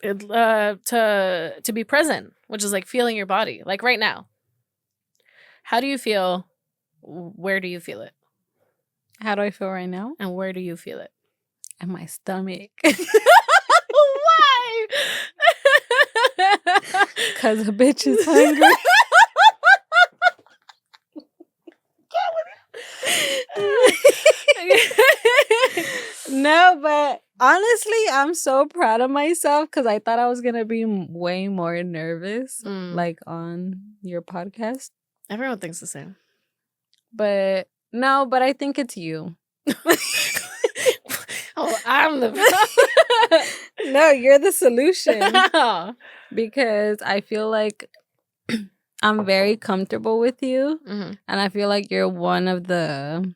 to be present, which is like feeling your body. Like right now. How do you feel? Where do you feel it? How do I feel right now? And where do you feel it? In my stomach. Why? Because a bitch is hungry. No, but honestly, I'm so proud of myself because I thought I was going to be way more nervous, like on your podcast. Everyone thinks the same. But no, but I think it's you. Oh, I'm the No, you're the solution. Because I feel like I'm very comfortable with you. And I feel like you're one of the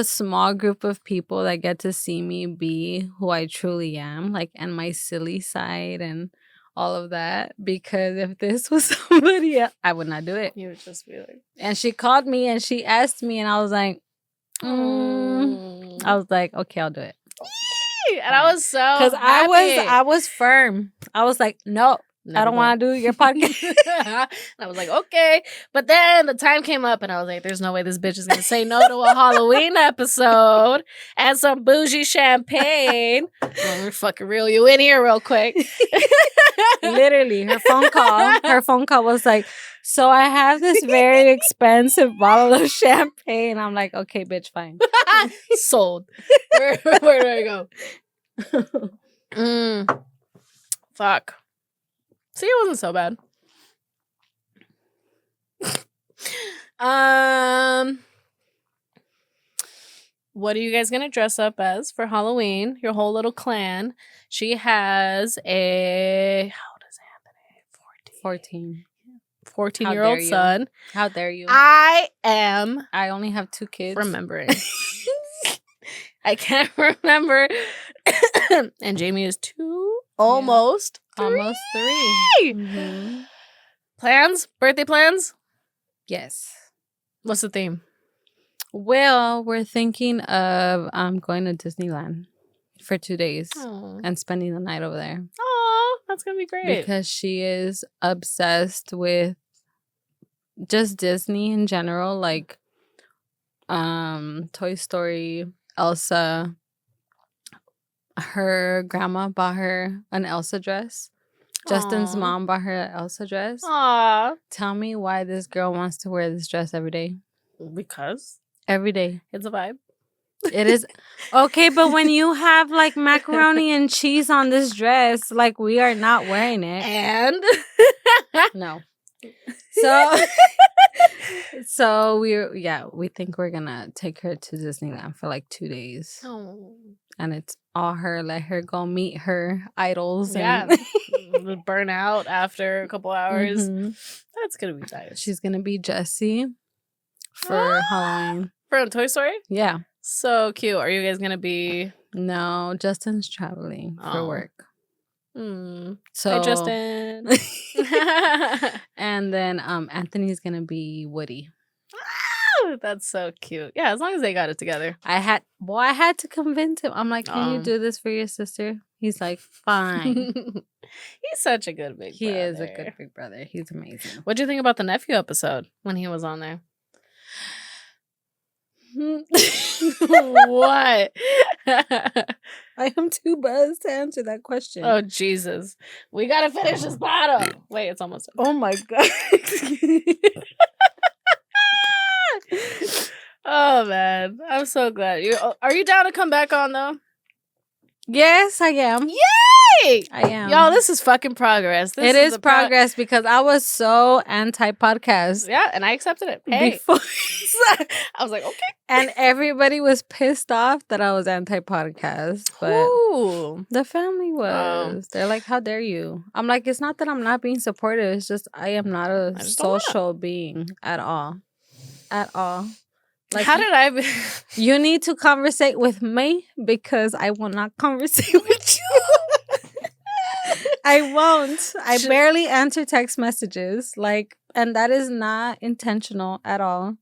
small group of people that get to see me be who I truly am, like, and my silly side and all of that, because if this was somebody else, I would not do it. You would just be like, and she called me and she asked me, and I was like, I was like, okay, I'll do it. And I was so because I was firm. I was like, no, I don't want to do your podcast. And I was like, okay. But then the time came up and I was like, there's no way this bitch is going to say no to a Halloween episode and some bougie champagne. Let me fucking reel you in here real quick. Literally, her phone call was like, so I have this very expensive bottle of champagne. I'm like, okay, bitch, fine. Sold. Where do I go? Fuck. See, it wasn't so bad. What are you guys gonna dress up as for Halloween? Your whole little clan. She has a how old is Anthony? 14-year-old son. How dare you? I only have 2 kids. Remembering. I can't remember. And Jamie is 2. Almost 3. Almost 3. Mm-hmm. Plans? Birthday plans? Yes. What's the theme? Well, we're thinking of going to Disneyland for 2 days and spending the night over there. Oh, that's going to be great. Because she is obsessed with just Disney in general, like Toy Story, Elsa. Her grandma bought her an Elsa dress. Justin's mom bought her an Elsa dress. Aww. Tell me why this girl wants to wear this dress every day. Because? Every day. It's a vibe. It is. Okay, but when you have like macaroni and cheese on this dress, like we are not wearing it. And? No. So we think we're gonna take her to Disneyland for like 2 days. Oh. And it's all her. Let her go meet her idols. Yeah. Burn out after a couple hours. Mm-hmm. That's gonna be nice. She's gonna be Jessie for Halloween. For Toy Story? Yeah. So cute. Are you guys gonna be? No, Justin's traveling for work. So hi, Justin. And then Anthony's gonna be Woody. That's so cute. Yeah, as long as they got it together. I had to convince him. I'm like, can you do this for your sister? He's like, fine. He's such a good big brother. He is a good big brother. He's amazing. What'd you think about the nephew episode when he was on there? What? I am too buzzed to answer that question. Oh, Jesus. We gotta finish this bottle. Wait, it's almost done. Oh, my God. Oh, man. I'm so glad. Are you down to come back on, though? Yes, I am. Yay! I am. Y'all, this is fucking progress. It is progress because I was so anti-podcast. Yeah, and I accepted it. Hey. Before. I was like, okay. And everybody was pissed off that I was anti-podcast. But the family was. They're like, how dare you? I'm like, it's not that I'm not being supportive. It's just I am not a social being at all. At all. Like, how did I you need to conversate with me because I will not conversate with you. I won't. I barely answer text messages. Like, and that is not intentional at all.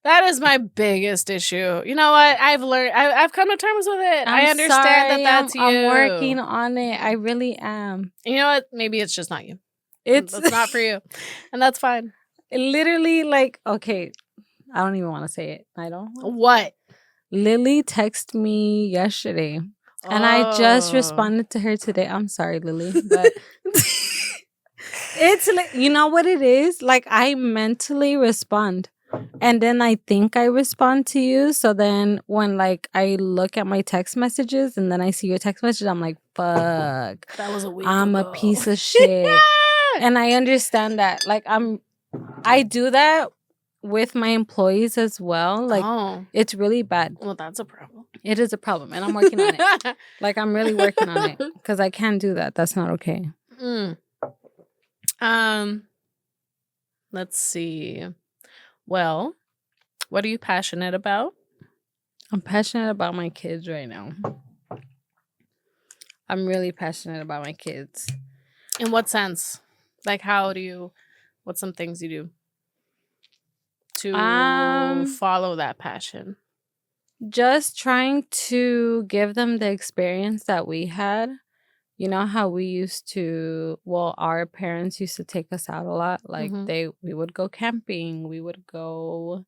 That is my biggest issue. You know what? I've learned. I've come to terms with it. I understand that's you. I'm working on it. I really am. You know what? Maybe it's just not you. It's not for you. And that's fine. Literally, like, okay. I don't even want to say it. I don't. What? Lily texted me yesterday. And I just responded to her today. I'm sorry, Lily. But it's like, you know what it is? Like, I mentally respond. And then I think I respond to you. So then when, like, I look at my text messages and then I see your text message, I'm like, fuck. That was a week I'm ago. a piece of shit. And I understand that. Like, I do that with my employees as well. Like, it's really bad. Well, that's a problem. It is a problem. And I'm working on it. Like, I'm really working on it. Because I can't do that. That's not okay. Let's see. Well, what are you passionate about? I'm passionate about my kids right now. I'm really passionate about my kids. In what sense? Like, what's some things you do to follow that passion? Just trying to give them the experience that we had. You know how we used to, well, our parents used to take us out a lot. Like we would go camping, we would go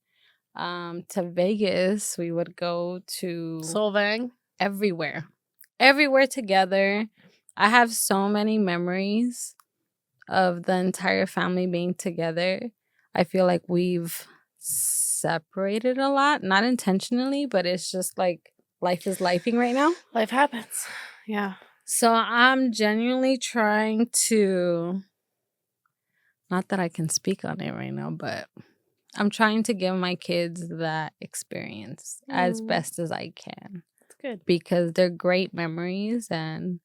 to Vegas, we would go to Solvang, everywhere together. I have so many memories of the entire family being together. I feel like we've separated a lot, not intentionally, but it's just like life is lifing right now. Life happens. Yeah. So I'm genuinely trying to, not that I can speak on it right now, but I'm trying to give my kids that experience as best as I can. That's good. Because they're great memories and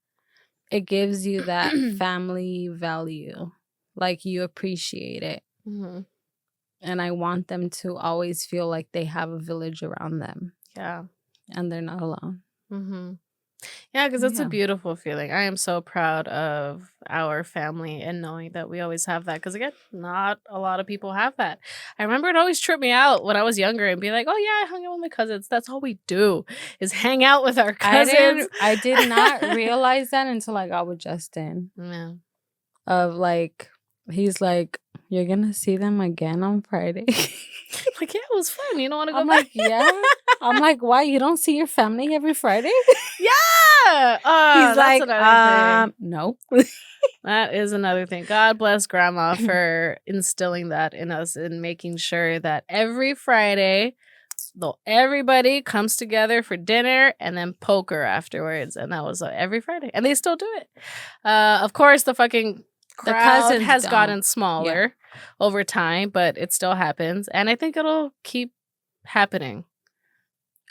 it gives you that family value. Like you appreciate it. And I want them to always feel like they have a village around them. Yeah. And they're not alone. Yeah, because it's a beautiful feeling. I am so proud of our family and knowing that we always have that. Because, again, not a lot of people have that. I remember it always tripped me out when I was younger and be like, oh, yeah, I hung out with my cousins. That's all we do is hang out with our cousins. I did not realize that until I got with Justin. Yeah. Of, like, he's like, you're going to see them again on Friday. Like, yeah, it was fun. You don't want to go I'm back? like, yeah. I'm like, why? You don't see your family every Friday? Yeah. He's like, no. That is another thing. God bless Grandma for instilling that in us and making sure that every Friday, everybody comes together for dinner and then poker afterwards. And that was every Friday. And they still do it. Of course, the fucking crowd has gotten smaller over time, but it still happens. And I think it'll keep happening.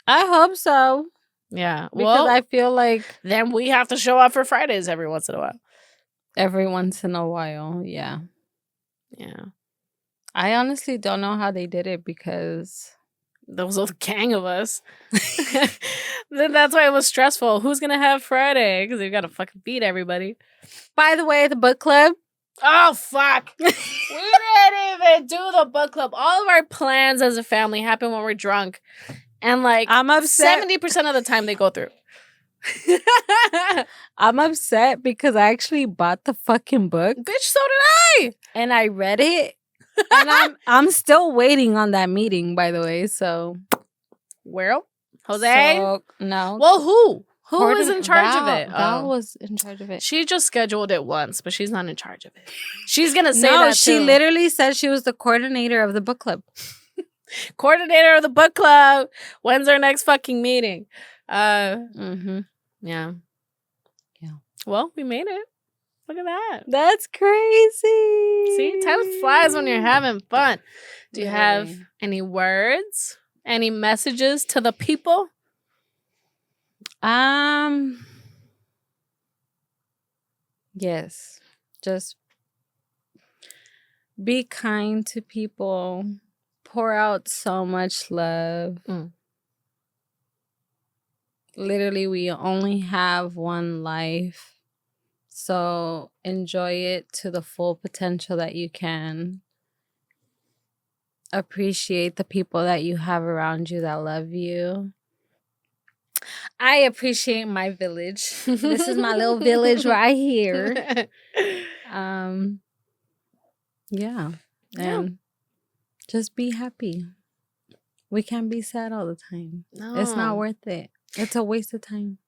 I hope so. Yeah. Because I feel like then we have to show up for Fridays every once in a while. Every once in a while, yeah. Yeah. I honestly don't know how they did it because there was a gang of us. Then that's why it was stressful. Who's going to have Friday? Because you got to fucking beat everybody. By the way, the book club. Oh, fuck. We didn't even do the book club. All of our plans as a family happen when we're drunk. And like, I'm upset. 70% of the time they go through. I'm upset because I actually bought the fucking book. Bitch, so did I. And I read it. And I'm still waiting on that meeting, by the way. So, well, Jose? So, no. Well, who? Who is in charge of it? Val was in charge of it. She just scheduled it once, but she's not in charge of it. She's going to say no, that she literally said she was the coordinator of the book club. Coordinator of the book club. When's our next fucking meeting? Yeah. Yeah. Well, we made it. Look at that. That's crazy. See, time flies when you're having fun. Do you have any words? Any messages to the people? Yes. Just be kind to people. Pour out so much love. Literally, we only have one life. So enjoy it to the full potential that you can. Appreciate the people that you have around you that love you. I appreciate my village. This is my little village right here. Yeah. And just be happy. We can't be sad all the time. No. It's not worth it. It's a waste of time.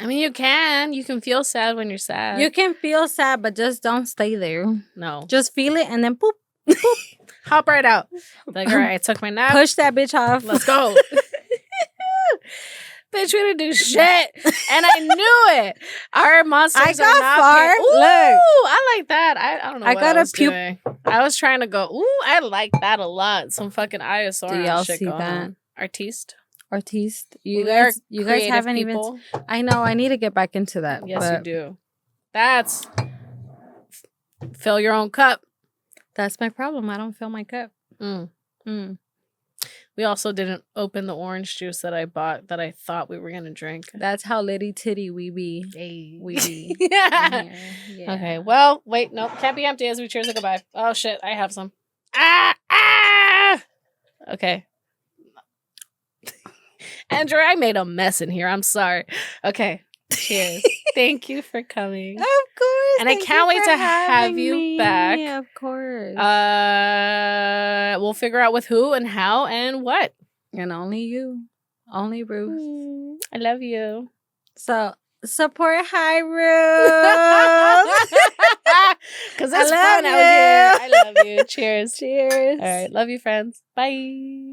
I mean, you can. You can feel sad when you're sad. You can feel sad, but just don't stay there. No. Just feel it and then poop. Poop. Hop right out. Like, all right, I took my nap. Push that bitch off. Let's go. Bitch, we didn't do shit. And I knew it. Our monsters are not far. Ooh, look. I like that. I don't know what I was doing. I was trying to go, ooh, I like that a lot. Some fucking Iosaurus Do y'all shit see going that? on. Artiste. You guys haven't people. Even. I know. I need to get back into that. Yes, you do. That's fill your own cup. That's my problem. I don't fill my cup. We also didn't open the orange juice that I bought that I thought we were going to drink. That's how litty titty we be. Hey. We be. Yeah. Yeah. Okay. Well, wait. Nope. Can't be empty as we cheers and goodbye. Oh, shit. I have some. Ah! Okay. Andrew, I made a mess in here. I'm sorry. Okay. Cheers. Thank you for coming. Of course. And I can't wait to have you back. Yeah, of course. We'll figure out with who and how and what. And only you. Only Bruce. I love you. So support High Ruth. Because it's fun out here. I love you. Cheers. Cheers. All right. Love you, friends. Bye.